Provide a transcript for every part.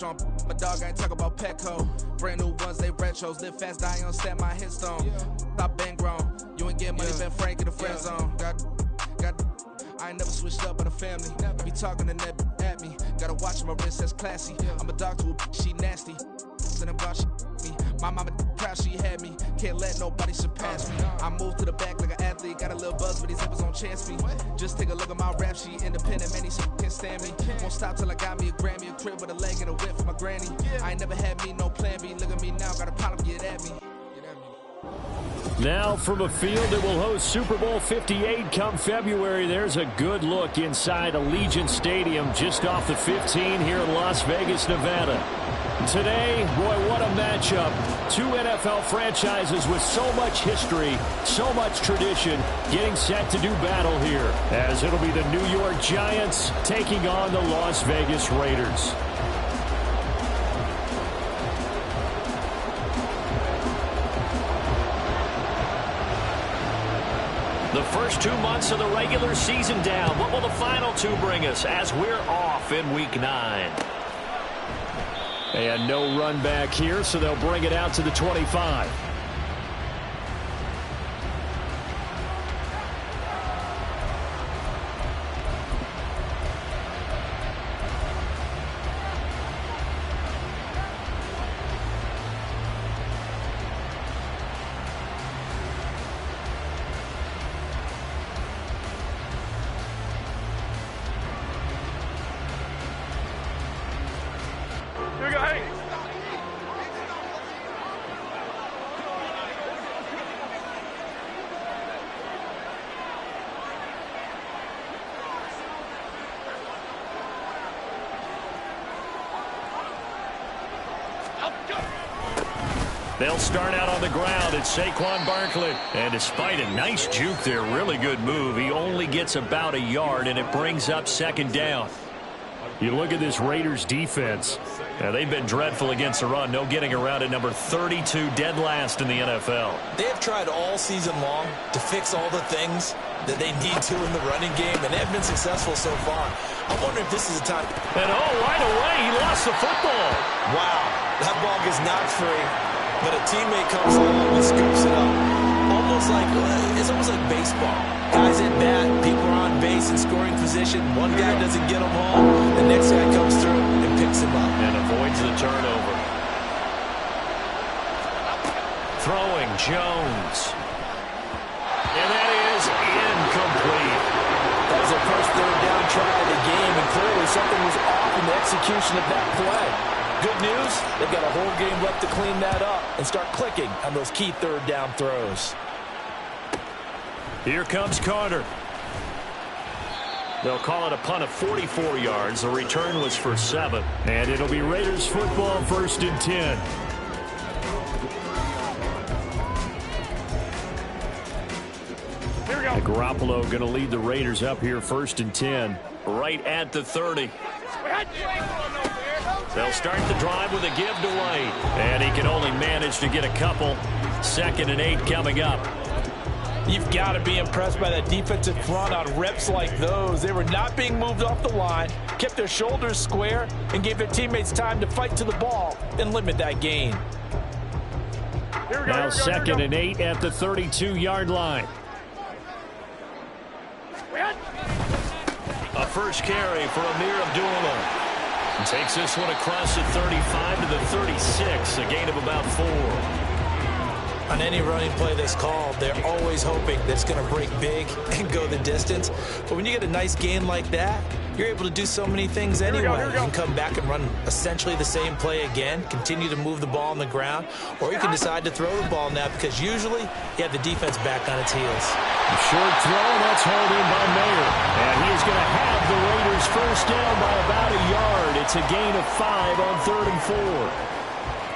My dog, I ain't talk about Petco. Brand new ones, they retros. Live fast, die on set, my hit stone. Stop been grown. You ain't get money, been Frank in the friend zone. I ain't never switched up on the family. Be talking to that at me. Gotta watch my wrist, that's classy. I'm a dog to a she nasty. About she me. My mama proud she had me. Can't let nobody surpass me. I moved to the back like an athlete. Got a little buzz, but these hippos on chance me. Just take a look at my rap sheet. Independent, man, these can't stand me. Won't stop till I got me a Grammy, a crib with a leg and a whip for my granny. I ain't never had me no plan B. Look at me now, got a problem, get at me. Now from a field that will host Super Bowl 58 come February, there's a good look inside Allegiant Stadium just off the 15 here in Las Vegas, Nevada. Today, boy, what a matchup. Two NFL franchises with so much history, so much tradition, getting set to do battle here, as it'll be the New York Giants taking on the Las Vegas Raiders. The first 2 months of the regular season down. What will the final two bring us as we're off in Week 9? And no run back here, so they'll bring it out to the 25. They'll start out on the ground. It's Saquon Barkley. And despite a nice juke there, really good move, he only gets about a yard, and it brings up second down. You look at this Raiders defense. Now, they've been dreadful against the run. No getting around at number 32, dead last in the NFL. They have tried all season long to fix all the things that they need to in the running game, and they have been successful so far. I'm wondering if this is a time. And right away, he lost the football. Wow, that ball gets knocked free. But a teammate comes along and scoops it up. It's almost like baseball. Guys at bat, people are on base in scoring position. One guy doesn't get them home. The next guy comes through and picks him up. And avoids the turnover. Throwing Jones. And that is incomplete. That was their first third down try of the game, and clearly something was off in the execution of that play. Good news, they've got a whole game left to clean that up and start clicking on those key third down throws. Here comes Carter. They'll call it a punt of 44 yards. The return was for 7. And it'll be Raiders football, 1st and 10. Here we go. Garoppolo going to lead the Raiders up here, 1st and 10. Right at the 30. They'll start the drive with a give to White. And he can only manage to get a couple. 2nd and 8 coming up. You've got to be impressed by that defensive front on reps like those. They were not being moved off the line, kept their shoulders square, and gave their teammates time to fight to the ball and limit that gain. Now 2nd and 8 at the 32-yard line. A first carry for Amir Abdullah. Takes this one across the 35 to the 36, a gain of about 4. On any running play that's called, they're always hoping that it's going to break big and go the distance. But when you get a nice gain like that, you're able to do so many things anyway. You can come back and run essentially the same play again, continue to move the ball on the ground, or you can decide to throw the ball now because usually you have the defense back on its heels. A short throw, that's hauled in by Mayer. And he is going to have the Raiders first down by about a yard. It's a gain of 5 on 3rd and 4.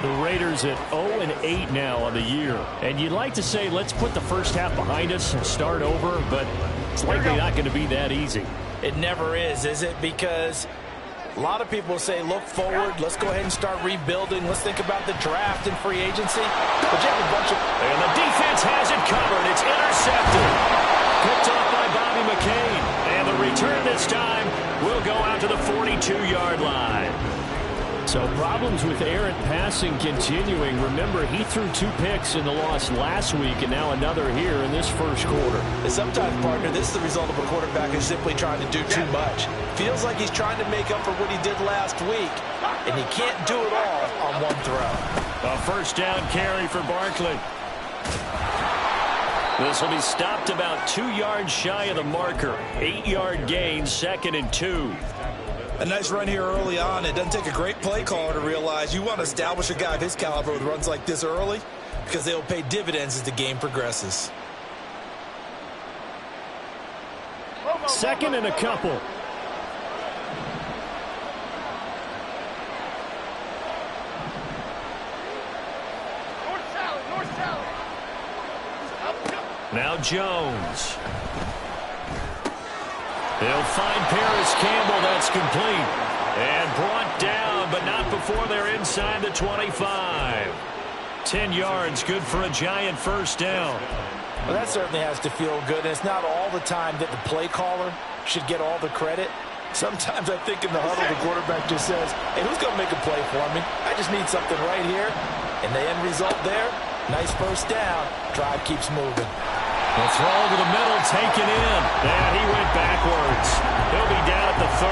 The Raiders at 0-8 now on the year. And you'd like to say, let's put the first half behind us and start over, but it's likely not going to be that easy. It never is it? Because a lot of people say, look forward, let's go ahead and start rebuilding, let's think about the draft and free agency. But you have a bunch of... And the defense has it covered. It's intercepted. Picked off by Bobby McCain. And the return this time will go out to the 42-yard line. So problems with errant passing continuing. Remember, he threw 2 picks in the loss last week, and now another here in this first quarter. And sometimes, partner, this is the result of a quarterback who's simply trying to do too much. Feels like he's trying to make up for what he did last week, and he can't do it all on one throw. A first down carry for Barkley. This will be stopped about 2 yards shy of the marker. 8-yard gain, 2nd and 2. A nice run here early on. It doesn't take a great play caller to realize you want to establish a guy of his caliber with runs like this early, because they'll pay dividends as the game progresses. 2nd and a couple. Now Jones. They'll find Paris Campbell. That's complete. And brought down, but not before they're inside the 25. 10 yards, good for a giant first down. Well, that certainly has to feel good. And it's not all the time that the play caller should get all the credit. Sometimes I think in the huddle, the quarterback just says, hey, who's going to make a play for me? I just need something right here. And the end result there, nice first down. Drive keeps moving. The throw over the middle, taken in. And he went backwards. He'll be down at the 30.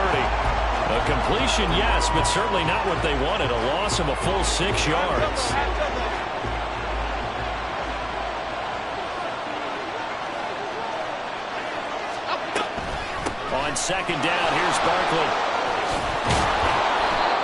A completion, yes, but certainly not what they wanted. A loss of a full 6 yards. On 2nd down, here's Barkley.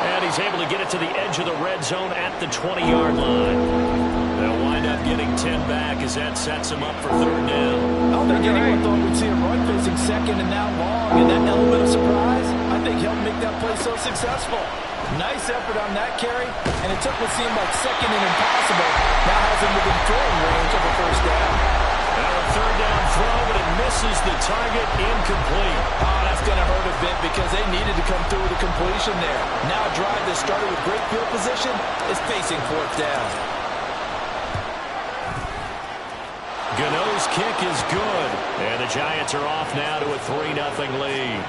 And he's able to get it to the edge of the red zone at the 20-yard line. They'll wind up getting 10 back as that sets him up for 3rd down. I don't think anyone thought we'd see a run facing 2nd and now long. And that element of surprise, I think, helped make that play so successful. Nice effort on that carry, and it took what seemed like 2nd and impossible. Now has him within throwing range of a first down. Now a 3rd down throw, but it misses the target, incomplete. Oh, that's going to hurt a bit because they needed to come through with a completion there. Now a drive that started with great field position is facing 4th down. Gano's kick is good, and the Giants are off now to a 3-0 lead.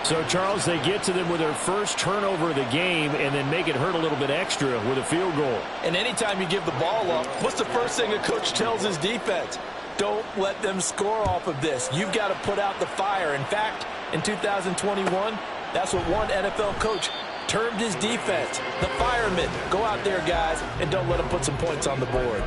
So, Charles, they get to them with their first turnover of the game and then make it hurt a little bit extra with a field goal. And anytime you give the ball up, what's the first thing a coach tells his defense? Don't let them score off of this. You've got to put out the fire. In fact, in 2021, that's what one NFL coach termed his defense. The firemen. Go out there, guys, and don't let them put some points on the board.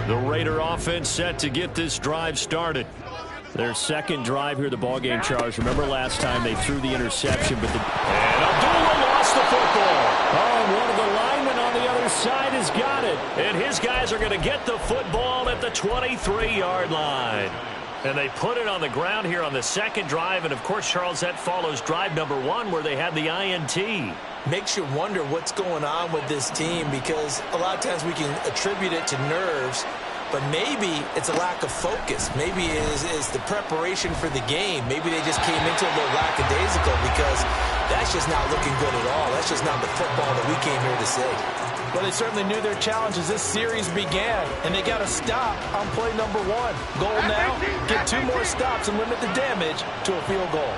The Raider offense set to get this drive started. Their 2nd drive here, the ballgame, Charles. Remember last time they threw the interception, but and Abdullah lost the football. Oh, one of the linemen on the other side has got it. And his guys are going to get the football at the 23-yard line. And they put it on the ground here on the 2nd drive. And, of course, Charles, that follows drive number 1 where they had the INT. Makes you wonder what's going on with this team, because a lot of times we can attribute it to nerves, but maybe it's a lack of focus. Maybe it is the preparation for the game. Maybe they just came into it a little lackadaisical, because that's just not looking good at all. That's just not the football that we came here to see. Well, they certainly knew their challenge as this series began, and they got to stop on play number 1. Goal now, get 2 more stops and limit the damage to a field goal.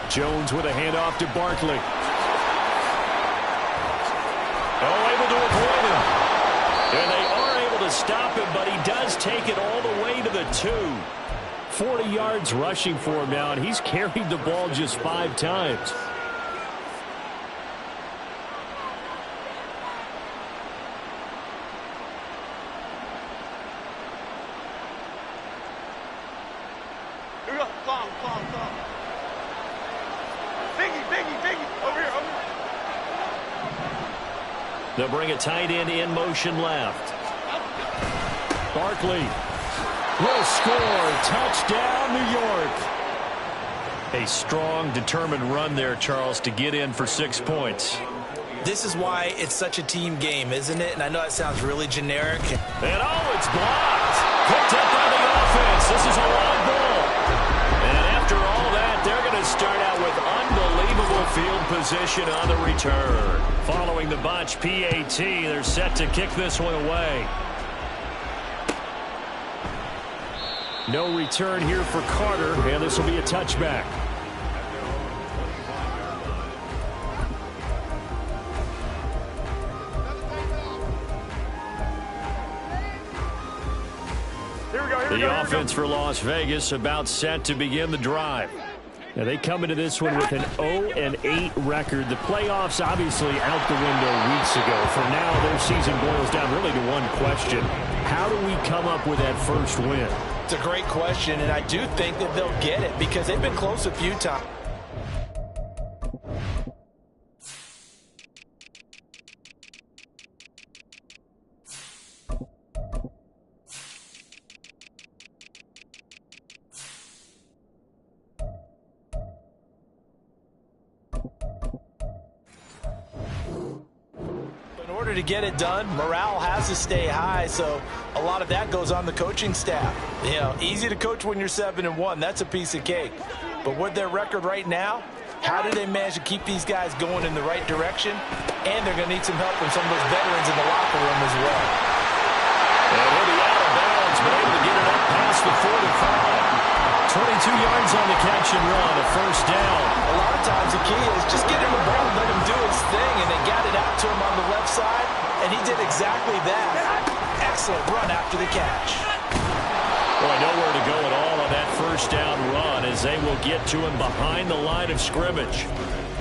Jones with a handoff to Barkley. Oh, able to avoid him. And they are able to stop him, but he does take it all the way to the 2. 40 yards rushing for him now, and he's carried the ball just 5 times. They'll bring a tight end in motion left. Barkley will score. Touchdown, New York. A strong, determined run there, Charles, to get in for 6 points. This is why it's such a team game, isn't it? And I know it sounds really generic. And oh, it's blocked. Picked up by the offense. This is a long ball. And after all that, they're going to start out with unbelievable field position on the return. Following the botch PAT, they're set to kick this one away. No return here for Carter, and this will be a touchback. The offense for Las Vegas about set to begin the drive. Now they come into this one with an 0-8 record. The playoffs obviously out the window weeks ago. For now, their season boils down really to one question. How do we come up with that first win? It's a great question, and I do think that they'll get it because they've been close a few times. To get it done, morale has to stay high, so a lot of that goes on the coaching staff. You know, easy to coach when you're 7-1. That's a piece of cake. But with their record right now, how do they manage to keep these guys going in the right direction? And they're going to need some help from some of those veterans in the locker room as well. And he'll be out of bounds, but able to get it up past the 45. 22 yards on the catch and run, a first down. A lot of times the key is just get him the ball and let him do his thing, and they got it out to him on the left side, and he did exactly that. Excellent run after the catch. Boy, nowhere to go at all on that first down run as they will get to him behind the line of scrimmage.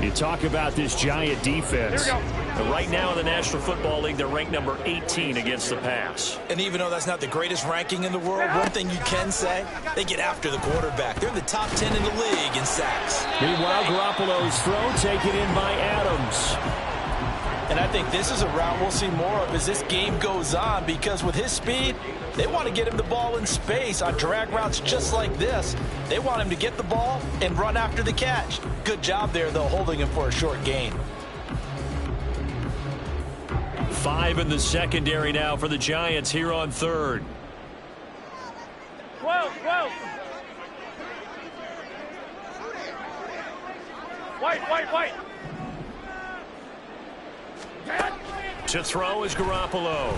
You talk about this Giant defense. And right now in the National Football League, they're ranked number 18 against the pass. And even though that's not the greatest ranking in the world, one thing you can say, they get after the quarterback. They're in the top 10 in the league in sacks. Meanwhile, Garoppolo's throw taken in by Adams. And I think this is a route we'll see more of as this game goes on, because with his speed, they want to get him the ball in space on drag routes just like this. They want him to get the ball and run after the catch. Good job there, though, holding him for a short gain. 5 in the secondary now for the Giants here on third. 12. White. To throw is Garoppolo.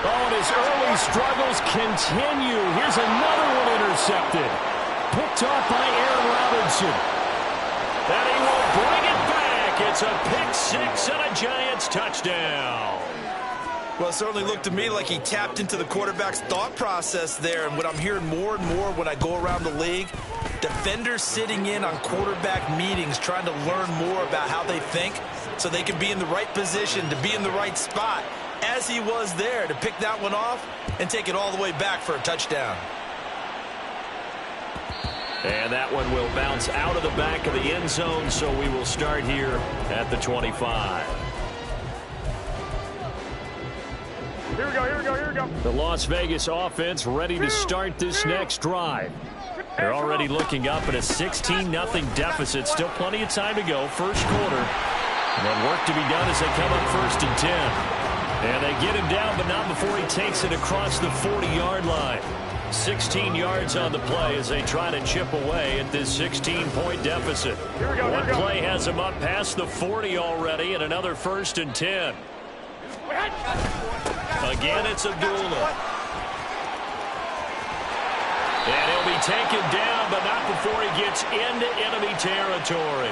Oh, and his early struggles continue. Here's another one intercepted. Picked off by Aaron Robinson. And he will bring it back. It's a pick six and a Giants touchdown. Well, it certainly looked to me like he tapped into the quarterback's thought process there. And what I'm hearing more and more when I go around the league, defenders sitting in on quarterback meetings trying to learn more about how they think so they can be in the right position to be in the right spot, as he was there to pick that one off and take it all the way back for a touchdown. And that one will bounce out of the back of the end zone, so we will start here at the 25. Here we go. The Las Vegas offense ready to start this next drive. They're already looking up at a 16-0 deficit. Still plenty of time to go. First quarter. And then work to be done as they come up 1st and 10. And they get him down, but not before he takes it across the 40-yard line. 16 yards on the play as they try to chip away at this 16-point deficit. One play has him up past the 40 already, and another 1st and 10. Again, it's Abdullah. And he'll be taken down, but not before he gets into enemy territory.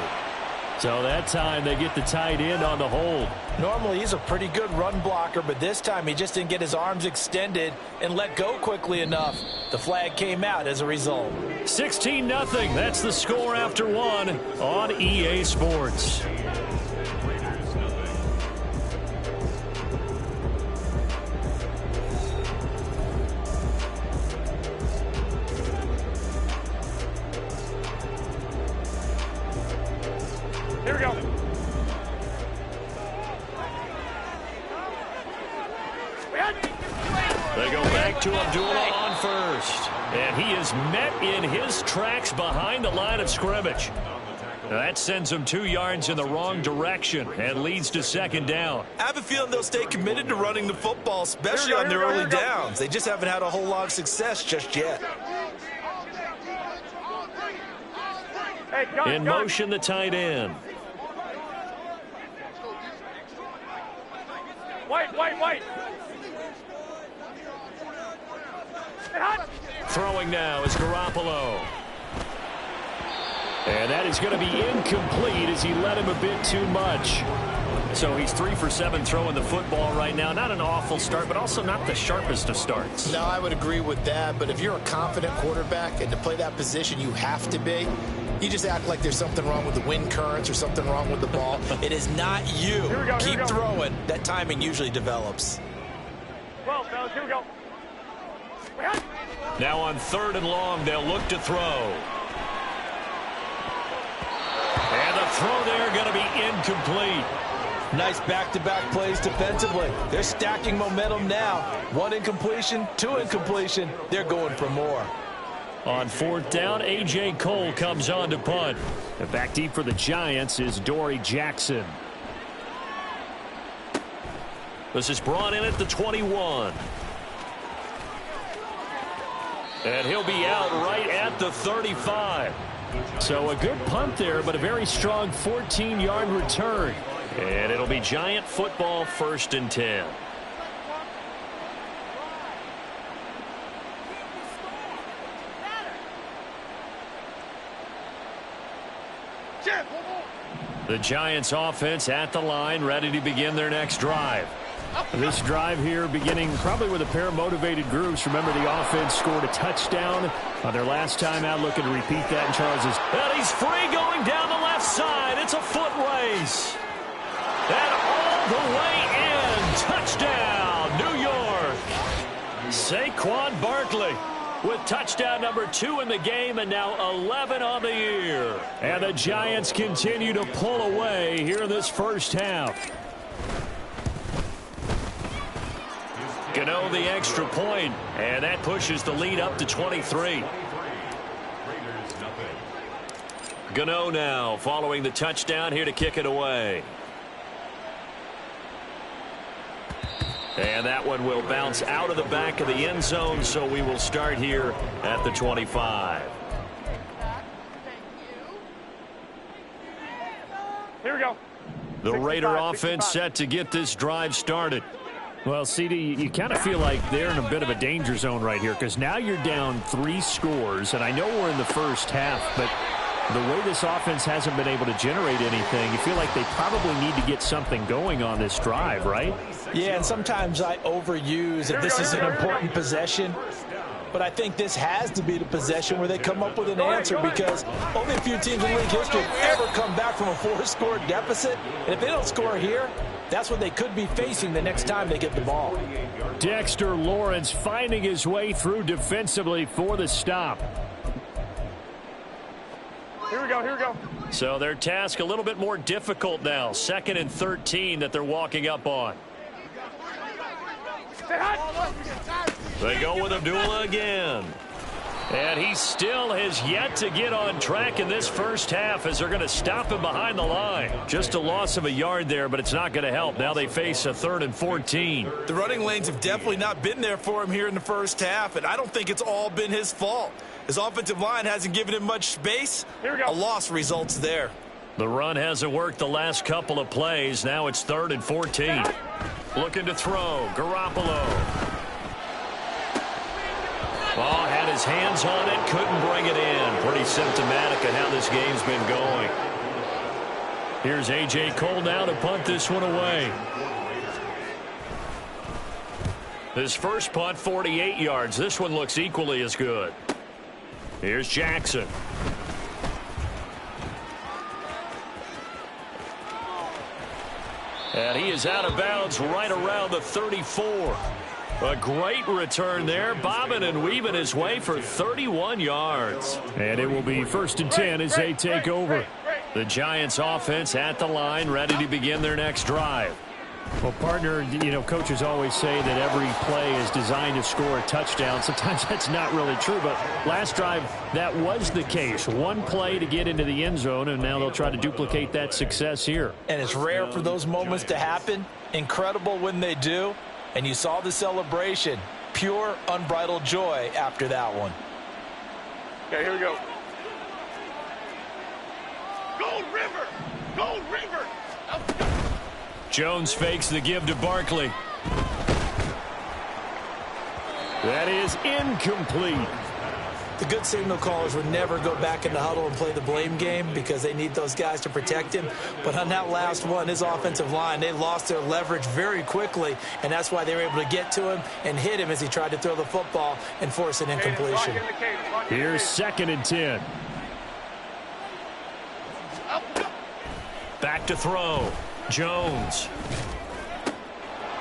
So that time they get the tight end on the hold. Normally he's a pretty good run blocker, but this time he just didn't get his arms extended and let go quickly enough. The flag came out as a result. 16-0. That's the score after one on EA Sports. Here we go. They go back to Abdullah on first. And he is met in his tracks behind the line of scrimmage. Now that sends him 2 yards in the wrong direction and leads to 2nd down. I have a feeling they'll stay committed to running the football, especially on their early downs. They just haven't had a whole lot of success just yet. In motion, the tight end. White. Throwing now is Garoppolo. And that is going to be incomplete as he led him a bit too much. So he's 3 for 7 throwing the football right now. Not an awful start, but also not the sharpest of starts. No, I would agree with that. But if you're a confident quarterback and to play that position, you have to be. You just act like there's something wrong with the wind currents or something wrong with the ball. It is not you. Keep throwing. That timing usually develops. Well, fellas, here we go. Now on 3rd and long, they'll look to throw. And the throw there going to be incomplete. Nice back-to-back plays defensively. They're stacking momentum now. 1 incompletion, 2 incompletion. They're going for more. On 4th down, A.J. Cole comes on to punt. And back deep for the Giants is Dory Jackson. This is brought in at the 21. And he'll be out right at the 35. So a good punt there, but a very strong 14-yard return. And it'll be Giant football, 1st and 10. The Giants offense at the line, ready to begin their next drive. This drive here beginning probably with a pair of motivated groups. Remember, the offense scored a touchdown on their last time out, looking to repeat that in Charles's. And he's free going down the left side. It's a foot race. And all the way in. Touchdown, New York. Saquon Barkley with touchdown number 2 in the game, and now 11 on the year. And the Giants continue to pull away here in this first half. Gano the extra point, and that pushes the lead up to 23. Gano now following the touchdown here to kick it away. And that one will bounce out of the back of the end zone, so we will start here at the 25. Here we go. The Raider offense set to get this drive started. Well, CD, you kind of feel like they're in a bit of a danger zone right here, because now you're down 3 scores, and I know we're in the first half, but the way this offense hasn't been able to generate anything, you feel like they probably need to get something going on this drive, right? Yeah, and sometimes I overuse if this is an important possession. But I think this has to be the possession where they come up with an answer, because only a few teams in league history have ever come back from a 4-score deficit. And if they don't score here, that's what they could be facing the next time they get the ball. Dexter Lawrence finding his way through defensively for the stop. Here we go, here we go. So their task a little bit more difficult now. 2nd and 13 that they're walking up on. They go with Abdullah again. And he still has yet to get on track in this first half, as they're going to stop him behind the line. Just a loss of a yard there, but it's not going to help. Now they face a 3rd and 14. The running lanes have definitely not been there for him here in the first half, and I don't think it's all been his fault. His offensive line hasn't given him much space. Here we go. A loss results there. The run hasn't worked the last couple of plays. Now it's 3rd and 14. Looking to throw. Garoppolo. Ball had his hands on it, couldn't bring it in. Pretty symptomatic of how this game's been going. Here's A.J. Cole now to punt this one away. His first punt, 48 yards. This one looks equally as good. Here's Jackson. And he is out of bounds right around the 34. A great return there, bobbing and weaving his way for 31 yards. And it will be 1st and 10 as they take over. The Giants offense at the line, ready to begin their next drive. Well, partner, you know, coaches always say that every play is designed to score a touchdown. Sometimes that's not really true, but last drive, that was the case. One play to get into the end zone, and now they'll try to duplicate that success here. And it's rare for those moments to happen. Incredible when they do. And you saw the celebration. Pure, unbridled joy after that one. Okay, here we go. Gold River! Gold River! Jones fakes the give to Barkley. That is incomplete. The good signal callers would never go back in the huddle and play the blame game because they need those guys to protect him. But on that last one, his offensive line, they lost their leverage very quickly, and that's why they were able to get to him and hit him as he tried to throw the football and force an incompletion. Here's 2nd and 10. Back to throw. Jones.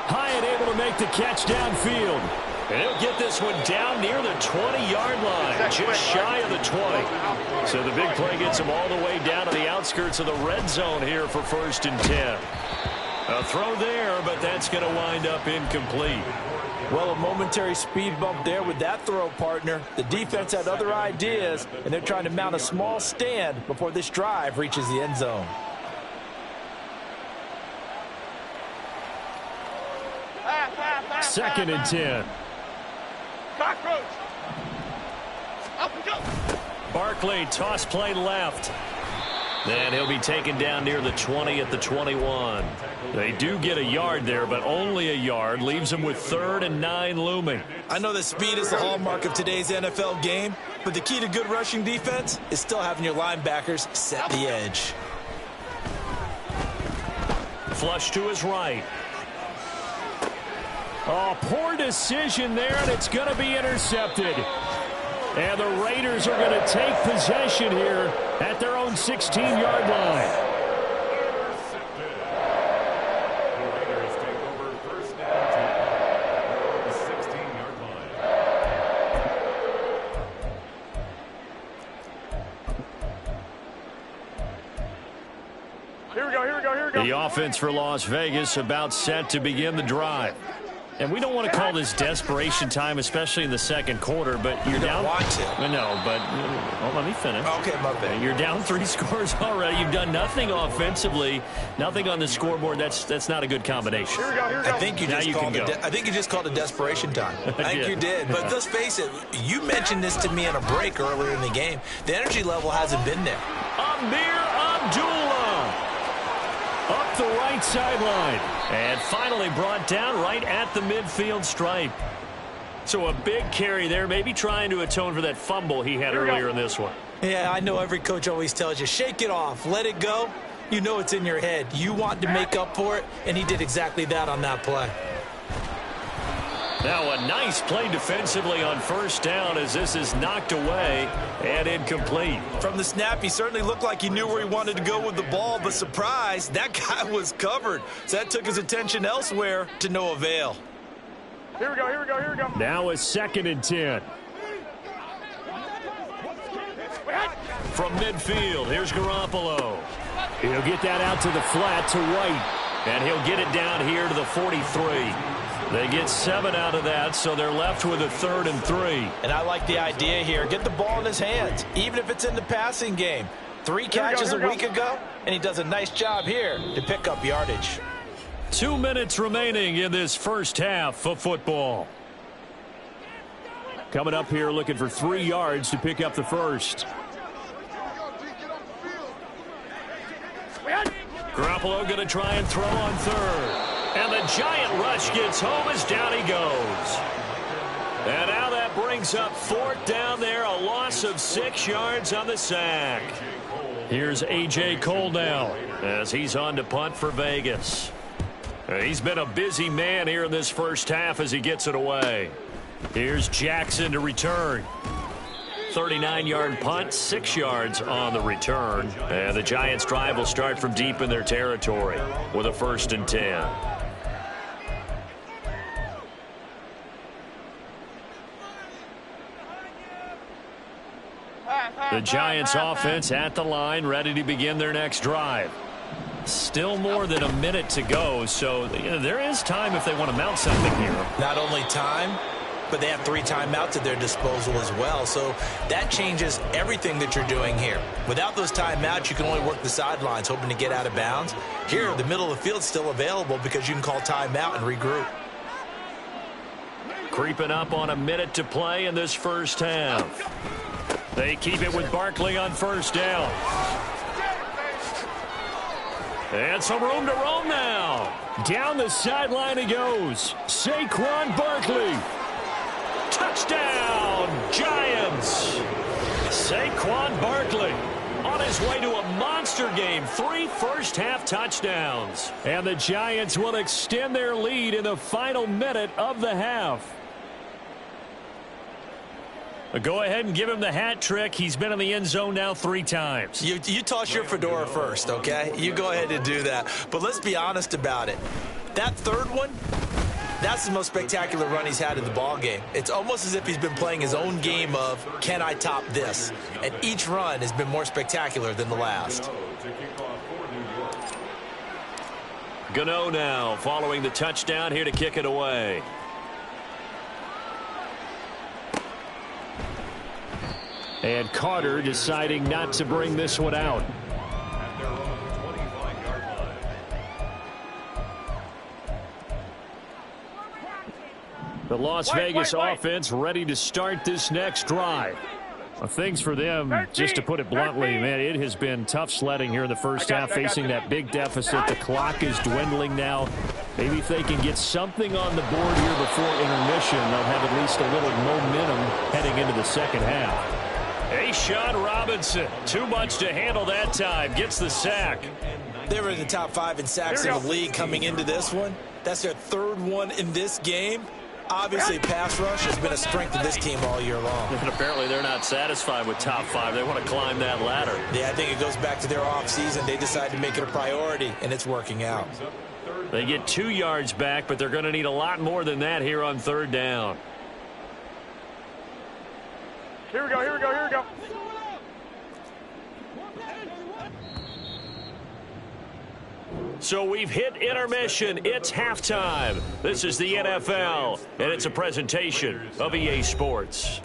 Hyatt able to make the catch downfield. And he'll get this one down near the 20-yard line, just shy of the 20. So the big play gets him all the way down to the outskirts of the red zone here for 1st and 10. A throw there, but that's going to wind up incomplete. Well, a momentary speed bump there with that throw, partner. The defense had other ideas, and they're trying to mount a small stand before this drive reaches the end zone. Second and 10. Cockroach. Up and go. Barkley, toss play left. And he'll be taken down near the 20 at the 21. They do get a yard there, but only a yard. Leaves them with 3rd and 9 looming. I know that speed is the hallmark of today's NFL game, but the key to good rushing defense is still having your linebackers set the edge. Flush to his right. Oh, poor decision there, and it's going to be intercepted. And the Raiders are going to take possession here at their own 16-yard line. Here we go, here we go, here we go. The offense for Las Vegas about set to begin the drive. And we don't want to call this desperation time, especially in the second quarter, but you're down. Want to. No, but let me finish. Okay, my bad. You're down 3 scores already. You've done nothing offensively, nothing on the scoreboard. That's not a good combination. Here we go, here we go. I think you just called it desperation time. I think you did. But let's face it, you mentioned this to me on a break earlier in the game. The energy level hasn't been there. Amir Abdullah up the right sideline and finally brought down right at the midfield stripe. So a big carry there, maybe trying to atone for that fumble he had earlier in this one. Yeah, I know every coach always tells you, shake it off, let it go. You know it's in your head. You want to make up for it, and he did exactly that on that play. Now a nice play defensively on 1st down as this is knocked away and incomplete. From the snap, he certainly looked like he knew where he wanted to go with the ball, but surprise, that guy was covered. So that took his attention elsewhere to no avail. Here we go, here we go, here we go. Now a 2nd and 10. From midfield, here's Garoppolo. He'll get that out to the flat to White, and he'll get it down here to the 43. They get 7 out of that, so they're left with a 3rd and 3. And I like the idea here. Get the ball in his hands, even if it's in the passing game. 3 catches a week ago, and he does a nice job here to pick up yardage. 2 minutes remaining in this first half of football. Coming up here looking for 3 yards to pick up the first. Garoppolo going to try and throw on 3rd. And the giant rush gets home as down he goes. And now that brings up 4th down there, a loss of 6 yards on the sack. Here's A.J. Cole now as he's on to punt for Vegas. He's been a busy man here in this first half as he gets it away. Here's Jackson to return. 39-yard punt, 6 yards on the return. And the Giants' drive will start from deep in their territory with a 1st and 10. The Giants offense at the line, ready to begin their next drive. Still more than a minute to go, so there is time if they want to mount something here. Not only time, but they have 3 timeouts at their disposal as well, so that changes everything that you're doing here. Without those timeouts, you can only work the sidelines, hoping to get out of bounds. Here, the middle of the field is still available because you can call timeout and regroup. Creeping up on a minute to play in this first half. They keep it with Barkley on 1st down. And some room to roam now. Down the sideline he goes. Saquon Barkley. Saquon Barkley on his way to a monster game. 3 first-half touchdowns. And the Giants will extend their lead in the final minute of the half. Go ahead and give him the hat trick. He's been in the end zone now 3 times. You toss your fedora first, okay? You go ahead and do that. But let's be honest about it. That third one, that's the most spectacular run he's had in the ball game. It's almost as if he's been playing his own game of, can I top this? And each run has been more spectacular than the last. Gano now following the touchdown here to kick it away. And Carter deciding not to bring this one out. The Las Vegas offense ready to start this next drive. Well, things for them, just to put it bluntly, man, it has been tough sledding here in the first half, facing that big deficit. The clock is dwindling now. Maybe if they can get something on the board here before intermission, they'll have at least a little momentum heading into the second half. Sean Robinson, too much to handle that time, gets the sack. They were in the top 5 in sacks in the league coming into this one. That's their 3rd one in this game. Obviously, pass rush has been a strength of this team all year long. And apparently they're not satisfied with top 5. They want to climb that ladder. Yeah, I think it goes back to their offseason. They decided to make it a priority, and it's working out. They get 2 yards back, but they're going to need a lot more than that here on 3rd down. Here we go, here we go, here we go. So we've hit intermission. It's halftime. This is the NFL, and it's a presentation of EA Sports.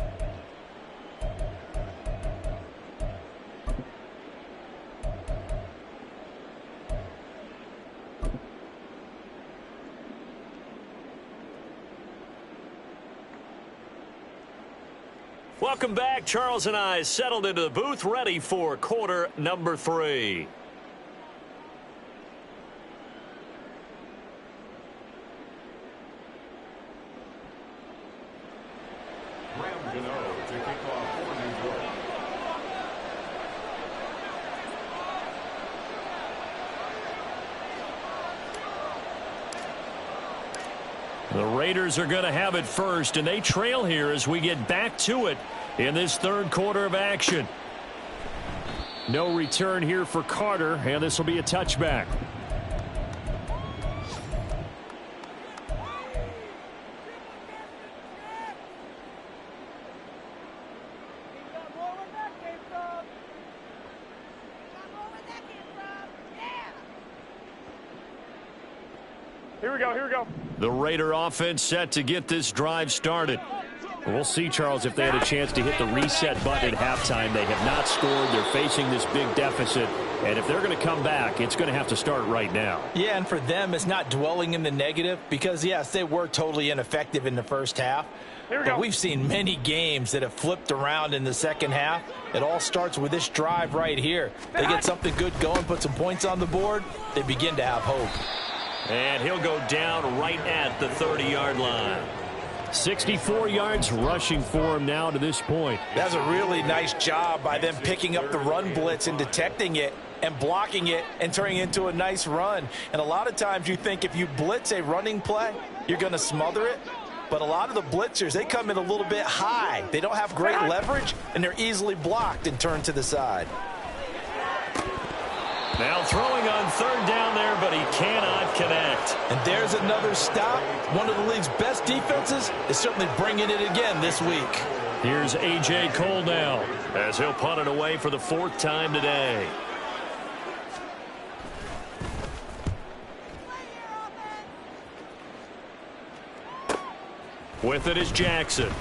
Welcome back. Charles and I settled into the booth, ready for quarter number 3. The Raiders are going to have it first, and they trail here as we get back to it in this 3rd quarter of action. No return here for Carter, and this will be a touchback. Here we go, here we go. The Raider offense set to get this drive started. We'll see, Charles, if they had a chance to hit the reset button at halftime. They have not scored. They're facing this big deficit. And if they're going to come back, it's going to have to start right now. Yeah, and for them, it's not dwelling in the negative because, yes, they were totally ineffective in the first half. But we've seen many games that have flipped around in the second half. It all starts with this drive right here. They get something good going, put some points on the board, they begin to have hope. And he'll go down right at the 30-yard line. 64 yards rushing for him now to this point. That's a really nice job by them picking up the run blitz and detecting it and blocking it and turning it into a nice run. And a lot of times you think if you blitz a running play, you're going to smother it. But a lot of the blitzers, they come in a little bit high. They don't have great leverage, and they're easily blocked and turned to the side. Now throwing on 3rd down there, but he cannot connect. And there's another stop. One of the league's best defenses is certainly bringing it again this week. Here's A.J. Cole now as he'll punt it away for the 4th time today. With it is Jackson.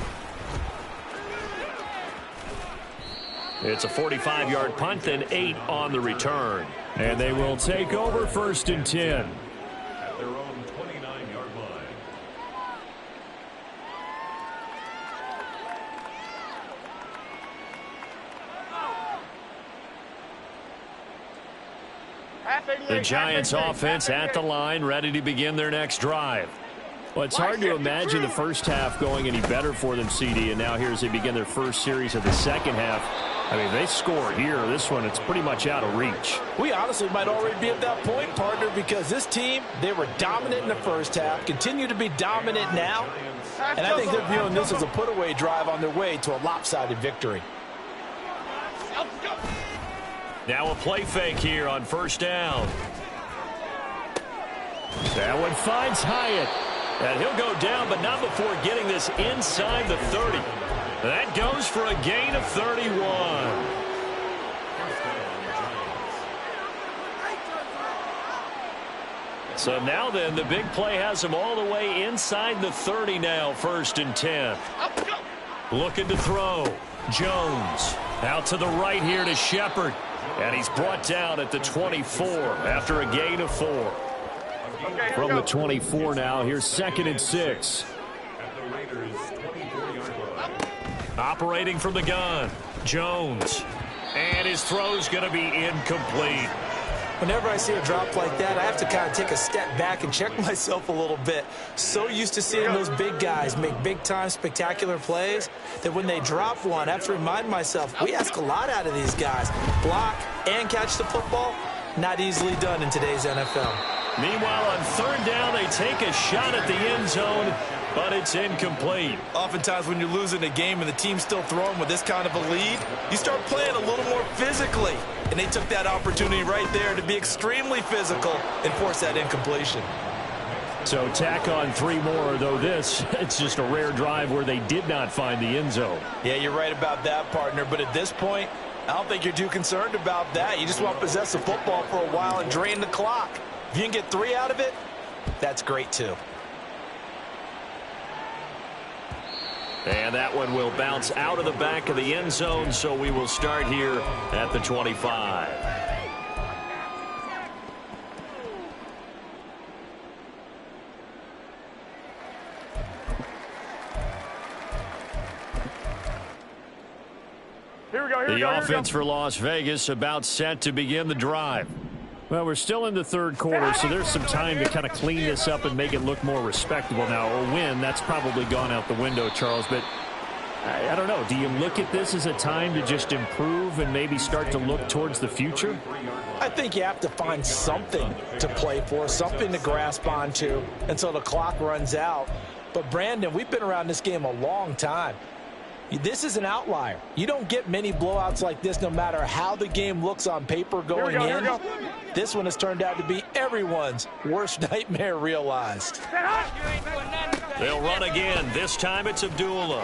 It's a 45-yard punt, then 8 on the return. And they will take over 1st and 10. At their own 29-yard line. The Giants offense at the line, ready to begin their next drive. Well, it's hard to imagine the first half going any better for them, CD, and now here as they begin their first series of the second half. I mean, they score here. This one, it's pretty much out of reach. We honestly might already be at that point, partner, because this team, they were dominant in the first half, continue to be dominant now, and I think they're viewing this as a put-away drive on their way to a lopsided victory. Now a play fake here on first down. That one finds Hyatt. And he'll go down, but not before getting this inside the 30. That goes for a gain of 31. So now then, the big play has him all the way inside the 30 now, 1st and 10. Looking to throw. Jones out to the right here to Shepard. And he's brought down at the 24 after a gain of 4. From the 24 now, here's 2nd and 6. Operating from the gun, Jones. And his throw's going to be incomplete. Whenever I see a drop like that, I have to kind of take a step back and check myself a little bit. So used to seeing those big guys make big-time spectacular plays that when they drop one, I have to remind myself, we ask a lot out of these guys. Block and catch the football, not easily done in today's NFL. Meanwhile, on 3rd down, they take a shot at the end zone, but it's incomplete. Oftentimes when you're losing a game and the team's still throwing with this kind of a lead, you start playing a little more physically. And they took that opportunity right there to be extremely physical and force that incompletion. So tack on 3 more, though this, it's just a rare drive where they did not find the end zone. Yeah, you're right about that, partner. But at this point, I don't think you're too concerned about that. You just want to possess the football for a while and drain the clock. If you can get 3 out of it, that's great too. And that one will bounce out of the back of the end zone, so we will start here at the 25. The offense for Las Vegas about set to begin the drive. Well, we're still in the 3rd quarter, so there's some time to kind of clean this up and make it look more respectable now. A win, that's probably gone out the window, Charles. But I don't know. Do you look at this as a time to just improve and maybe start to look towards the future? I think you have to find something to play for, something to grasp onto until the clock runs out. But, Brandon, we've been around this game a long time. This is an outlier. You don't get many blowouts like this no matter how the game looks on paper going in. This one has turned out to be everyone's worst nightmare realized. They'll run again. This time it's Abdullah.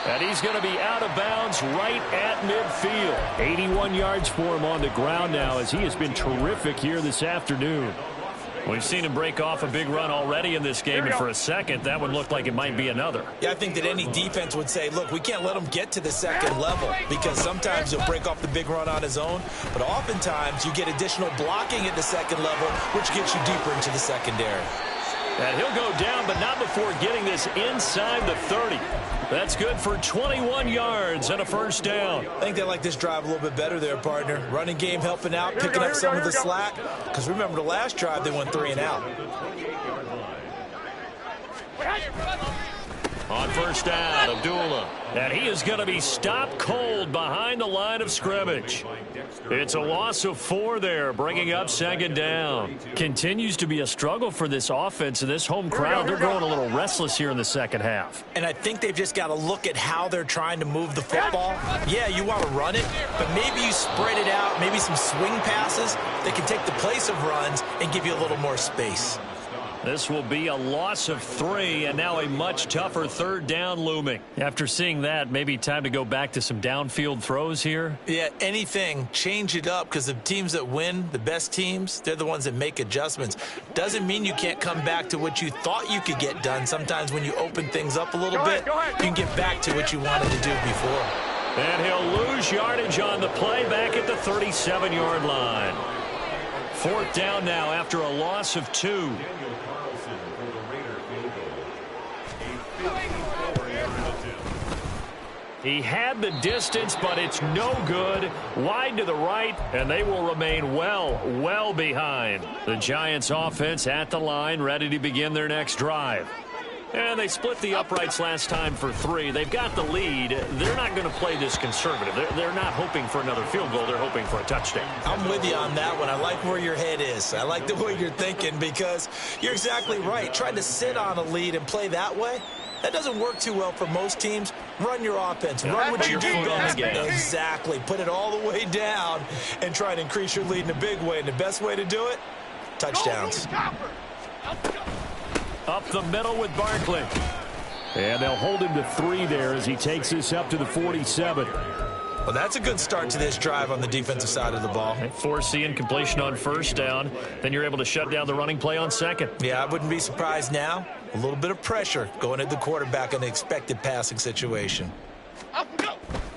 And he's going to be out of bounds right at midfield. 81 yards for him on the ground now as he has been terrific here this afternoon. We've seen him break off a big run already in this game, and for a second, that one looked like it might be another. Yeah, I think that any defense would say, look, we can't let him get to the 2nd level because sometimes he'll break off the big run on his own, but oftentimes you get additional blocking at the 2nd level, which gets you deeper into the secondary. And he'll go down, but not before getting this inside the 30. That's good for 21 yards and a 1st down. I think they like this drive a little bit better there, partner. Running game helping out, picking up some of the slack. Because remember, the last drive, they went 3 and out. On 1st down, Abdullah. And he is going to be stopped cold behind the line of scrimmage. It's a loss of 4 there, bringing up 2nd down. Continues to be a struggle for this offense and this home crowd. They're growing a little restless here in the 2nd half. And I think they've just got to look at how they're trying to move the football. Yeah, you want to run it, but maybe you spread it out, maybe some swing passes that can take the place of runs and give you a little more space. This will be a loss of 3, and now a much tougher 3rd down looming. After seeing that, maybe time to go back to some downfield throws here. Yeah, anything, change it up, because the teams that win, the best teams, they're the ones that make adjustments. Doesn't mean you can't come back to what you thought you could get done. Sometimes when you open things up a little bit, you can get back to what you wanted to do before. And he'll lose yardage on the play back at the 37-yard line. 4th down now after a loss of 2. He had the distance, but it's no good. Wide to the right, and they will remain well behind. The Giants offense at the line, ready to begin their next drive. And they split the uprights last time for 3. They've got the lead. They're not going to play this conservative. They're not hoping for another field goal. They're hoping for a touchdown. I'm with you on that one. I like where your head is. I like the way you're thinking because you're exactly right. Trying to sit on a lead and play that way, that doesn't work too well for most teams. Run your offense. Run what you do best. Exactly. Put it all the way down and try to increase your lead in a big way. And the best way to do it, touchdowns. Up the middle with Barkley. And they'll hold him to 3 there as he takes this up to the 47. Well, that's a good start to this drive on the defensive side of the ball. Force the incompletion on first down. Then you're able to shut down the running play on second. Yeah, I wouldn't be surprised now. A little bit of pressure going at the quarterback in the expected passing situation.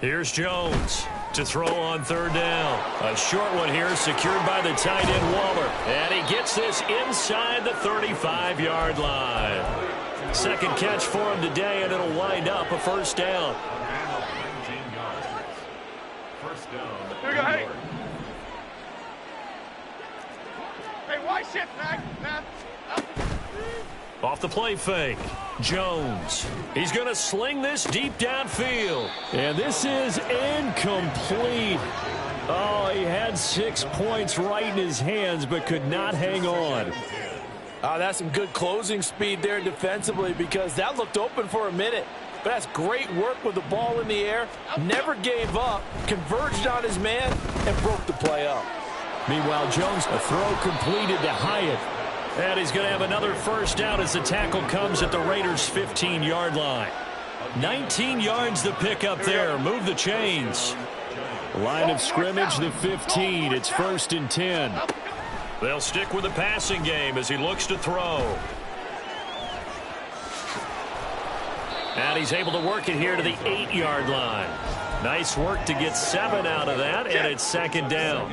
Here's Jones to throw on third down. A short one here secured by the tight end Waller. And he gets this inside the 35-yard line. Second catch for him today, and it'll wind up a first down. Here we go, hey. Hey, why shit, man? Off the play fake, Jones. He's going to sling this deep downfield. And this is incomplete. Oh, he had 6 points right in his hands, but could not hang on. That's some good closing speed there defensively because that looked open for a minute. But that's great work with the ball in the air. Never gave up, converged on his man, and broke the play up. Meanwhile, Jones, a throw completed to Hyatt. And he's going to have another first down as the tackle comes at the Raiders' 15-yard line. 19 yards to pick up there. Move the chains. Line of scrimmage, the 15. It's 1st and 10. They'll stick with the passing game as he looks to throw. And he's able to work it here to the 8-yard line. Nice work to get 7 out of that, and it's 2nd down.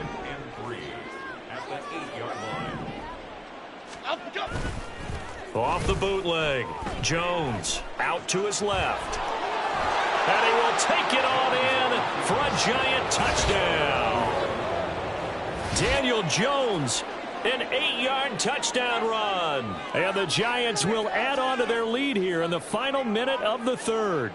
Off the bootleg, Jones out to his left. And he will take it on in for a Giant touchdown. Daniel Jones, an 8-yard touchdown run. And the Giants will add on to their lead here in the final minute of the 3rd.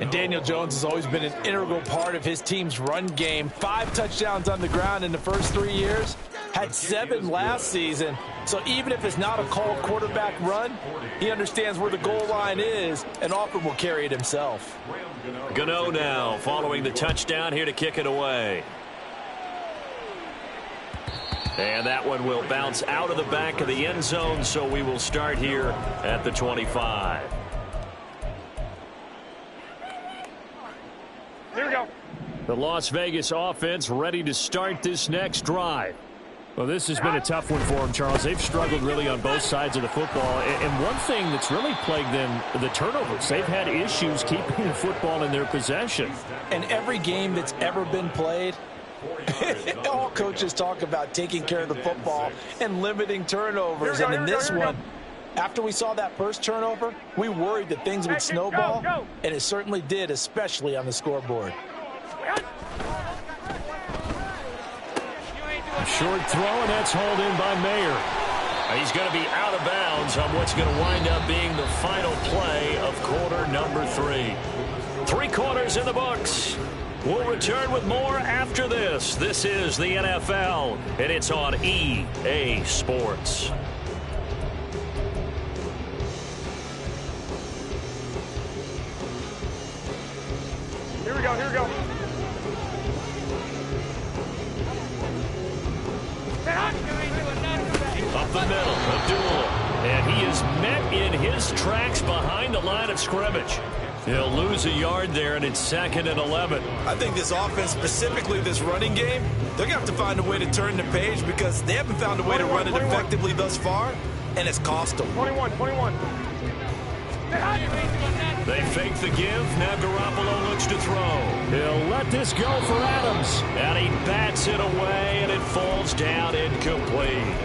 And Daniel Jones has always been an integral part of his team's run game. 5 touchdowns on the ground in the first 3 years. Had 7 last season. So even if it's not a called quarterback run, he understands where the goal line is and often will carry it himself. Gano now following the touchdown here to kick it away. And that one will bounce out of the back of the end zone, so we will start here at the 25. Here we go. The Las Vegas offense ready to start this next drive. Well, this has been a tough one for them, Charles. They've struggled really on both sides of the football. And one thing that's really plagued them, the turnovers. They've had issues keeping the football in their possession. And every game that's ever been played, all coaches talk about taking care of the football and limiting turnovers. And in this one, after we saw that first turnover, we worried that things would snowball, and it certainly did, especially on the scoreboard. Short throw, and that's hauled in by Mayer. He's going to be out of bounds on what's going to wind up being the final play of quarter number 3. 3 quarters in the books. We'll return with more after this. This is the NFL, and it's on EA Sports. Here we go, here we go. Up the middle, Abdullah. And he is met in his tracks behind the line of scrimmage. He'll lose a yard there, and it's 2nd and 11. I think this offense, specifically this running game, they're going to have to find a way to turn the page because they haven't found a way to run it effectively thus far, and it's cost them. 21. They fake the give. Now Garoppolo looks to throw. He'll let this go for Adams. And he bats it away, and it falls down incomplete.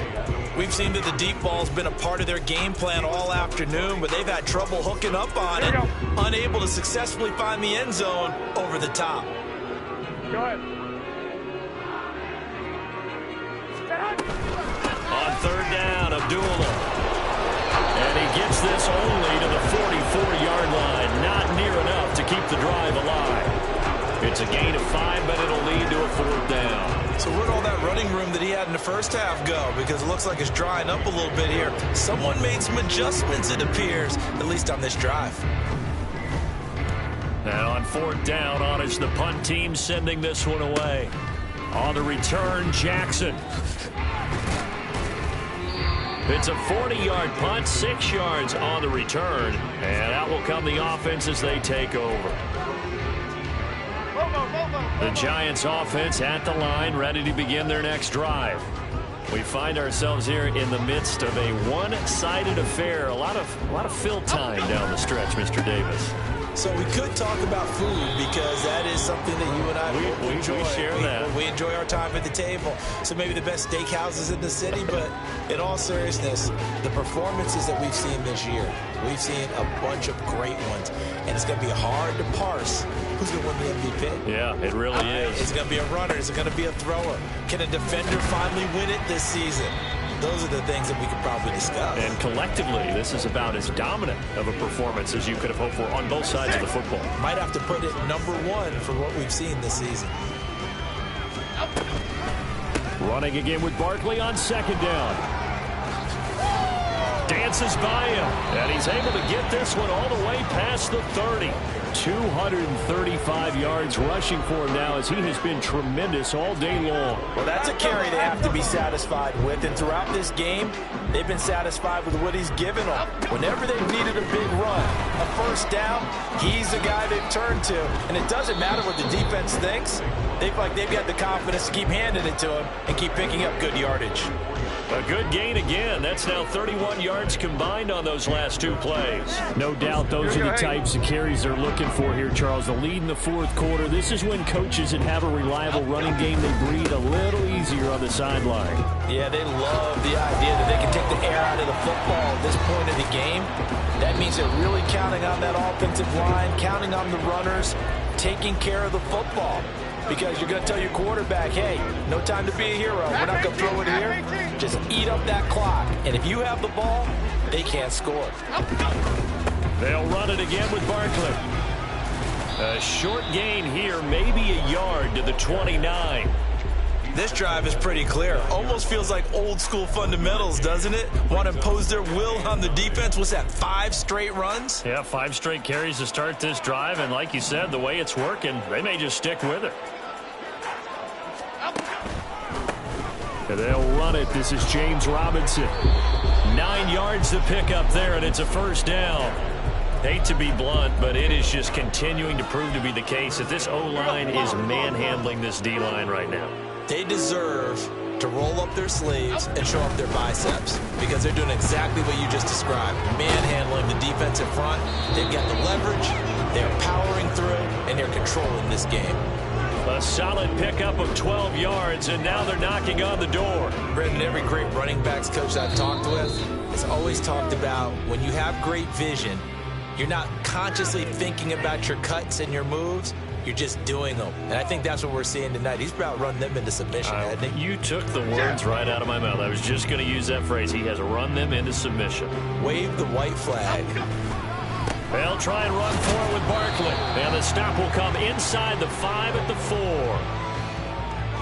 We've seen that the deep ball's been a part of their game plan all afternoon, but they've had trouble hooking up on it, unable to successfully find the end zone over the top. Go ahead. On third down, Abdullah. And he gets this only to the 44-yard line. Not near enough to keep the drive alive. It's a gain of 5, but it'll lead to a fourth down. So where'd all that running room that he had in the first half go? Because it looks like it's drying up a little bit here. Someone made some adjustments, it appears, at least on this drive. And on fourth down, on is the punt team sending this one away. On the return, Jackson. It's a 40-yard punt, 6 yards on the return. And out will come the offense as they take over. The Giants offense at the line, ready to begin their next drive. We find ourselves here in the midst of a one-sided affair. A lot of fill time down the stretch, Mr. Davis. So we could talk about food because that is something that you and I we enjoy. We share that. We enjoy our time at the table. So maybe the best steakhouses in the city, but in all seriousness, the performances that we've seen this year, we've seen a bunch of great ones, and it's going to be hard to parse who's going to win the MVP. Yeah, it really is. Is it going to be a runner? Is it going to be a thrower? Can a defender finally win it this season? Those are the things that we could probably discuss. And collectively, this is about as dominant of a performance as you could have hoped for on both sides of the football. Might have to put it number 1 for what we've seen this season. Running again with Barkley on second down. Dances by him, and he's able to get this one all the way past the 30. 235 yards rushing for him now as he has been tremendous all day long. Well, that's a carry they have to be satisfied with, and throughout this game, they've been satisfied with what he's given them. Whenever they've needed a big run, a first down, he's the guy they've turned to. And it doesn't matter what the defense thinks. They've got the confidence to keep handing it to him and keep picking up good yardage. A good gain again. That's now 31 yards combined on those last 2 plays. No doubt those are the types of carries they're looking for here, Charles. The lead in the fourth quarter. This is when coaches that have a reliable running game, they breathe a little easier on the sideline. Yeah, they love the idea that they can take the air out of the football at this point of the game. That means they're really counting on that offensive line, counting on the runners, taking care of the football. Because you're going to tell your quarterback, hey, no time to be a hero. We're not going to throw it here. Just eat up that clock. And if you have the ball, they can't score. They'll run it again with Barkley. A short gain here, maybe a yard to the 29. This drive is pretty clear. Almost feels like old school fundamentals, doesn't it? Want to impose their will on the defense. What's that, 5 straight runs? Yeah, 5 straight carries to start this drive. And like you said, the way it's working, they may just stick with it. And they'll run it. This is James Robinson. 9 yards to pick up there, and it's a first down. Hate to be blunt, but it is just continuing to prove to be the case that this O-line is manhandling this D-line right now. They deserve to roll up their sleeves and show up their biceps because they're doing exactly what you just described. Manhandling the defense in front. They've got the leverage. They're powering through, and they're controlling this game. A solid pickup of 12 yards, and now they're knocking on the door. Brendan, every great running backs coach I've talked with has always talked about when you have great vision, you're not consciously thinking about your cuts and your moves. You're just doing them. And I think that's what we're seeing tonight. He's about running them into submission, hasn't he? You took the words right out of my mouth. I was just going to use that phrase. He has run them into submission. Wave the white flag. They'll try and run forward with Barkley. And the stop will come inside the 5 at the 4.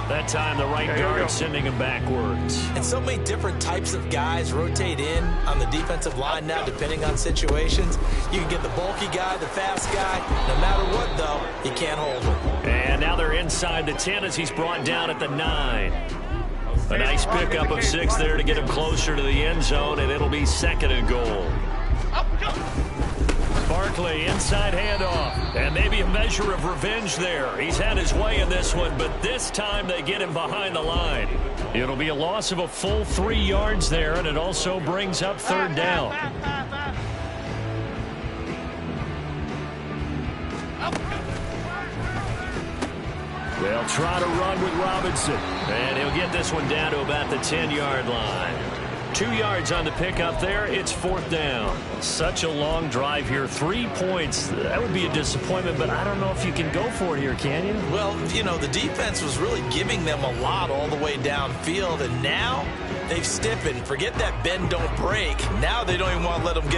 That time the right guard sending him backwards. And so many different types of guys rotate in on the defensive line now depending on situations. You can get the bulky guy, the fast guy. No matter what, though, you can't hold him. And now they're inside the 10 as he's brought down at the 9. A nice pickup of 6 there to get him closer to the end zone, and it'll be 2nd and goal. Barkley, inside handoff, and maybe a measure of revenge there. He's had his way in this one, but this time they get him behind the line. It'll be a loss of a full 3 yards there, and it also brings up 3rd down. They'll try to run with Robinson, and he'll get this one down to about the 10-yard line. 2 yards on the pickup there. It's 4th down. Such a long drive here. 3 points. That would be a disappointment, but I don't know if you can go for it here, can you? Well, you know, the defense was really giving them a lot all the way downfield, and now they've stiffened. Forget that bend, don't break. Now they don't even want to let them get